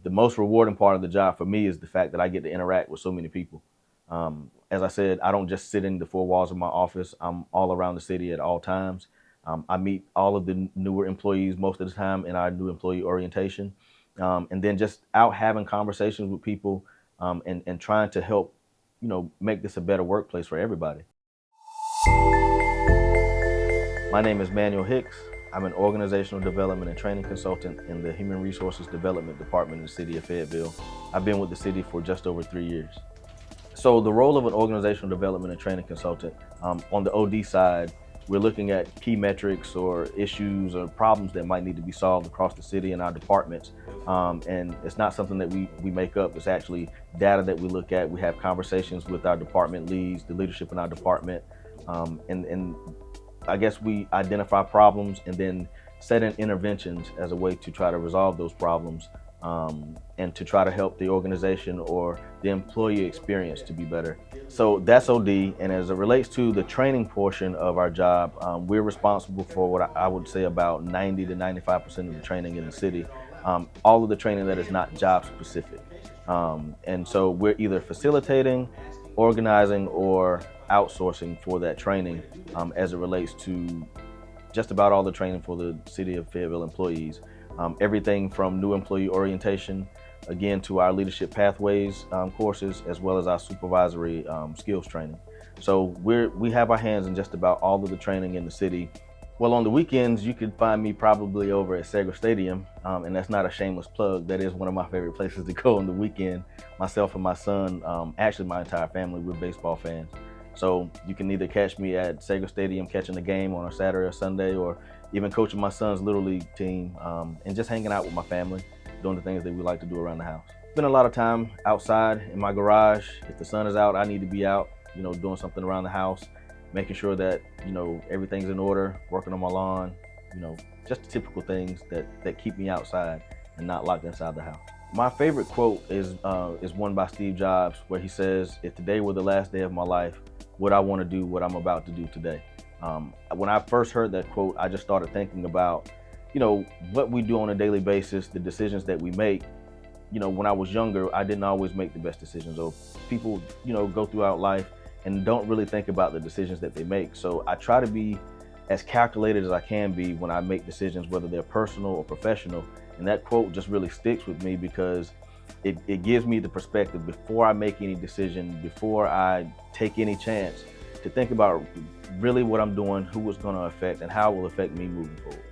the most rewarding part of the job for me is the fact that I get to interact with so many people. As I said, I don't just sit in the four walls of my office. I'm all around the city at all times. I meet all of the newer employees most of the time in our new employee orientation. And then just out having conversations with people, and trying to help, make this a better workplace for everybody. My name is Manuel Hicks. I'm an organizational development and training consultant in the Human Resources Development Department in the city of Fayetteville. I've been with the city for just over 3 years. So the role of an organizational development and training consultant, on the OD side, we're looking at key metrics or issues or problems that might need to be solved across the city and our departments. And it's not something that we make up. It's actually data that we look at. We have conversations with our department leads, the leadership in our department, and I guess we identify problems and then set in interventions as a way to try to resolve those problems, and to try to help the organization or the employee experience to be better. So that's OD, and as it relates to the training portion of our job, we're responsible for what I would say about 90 to 95% of the training in the city, all of the training that is not job specific. And so we're either facilitating, organizing, or outsourcing for that training, as it relates to just about all the training for the city of Fayetteville employees. Everything from new employee orientation, again, to our leadership pathways courses, as well as our supervisory skills training. So we have our hands in just about all of the training in the city. Well, on the weekends, you could find me probably over at Sager Stadium, and that's not a shameless plug. That is one of my favorite places to go on the weekend. Myself and my son, actually my entire family, we're baseball fans. So you can either catch me at Sager Stadium catching the game on a Saturday or Sunday, or even coaching my son's Little League team, and just hanging out with my family, doing the things that we like to do around the house. Spend a lot of time outside in my garage. If the sun is out, I need to be out, doing something around the house, making sure that, everything's in order, working on my lawn, just the typical things that keep me outside and not locked inside the house. My favorite quote is one by Steve Jobs, where he says, "If today were the last day of my life, would I want to do what I'm about to do today?" When I first heard that quote, I just started thinking about, what we do on a daily basis, the decisions that we make. When I was younger, I didn't always make the best decisions. Or people, go throughout life and don't really think about the decisions that they make. So I try to be as calculated as I can be when I make decisions, whether they're personal or professional. And that quote just really sticks with me because it gives me the perspective before I make any decision, before I take any chance, to think about really what I'm doing, who it's going to affect, and how it will affect me moving forward.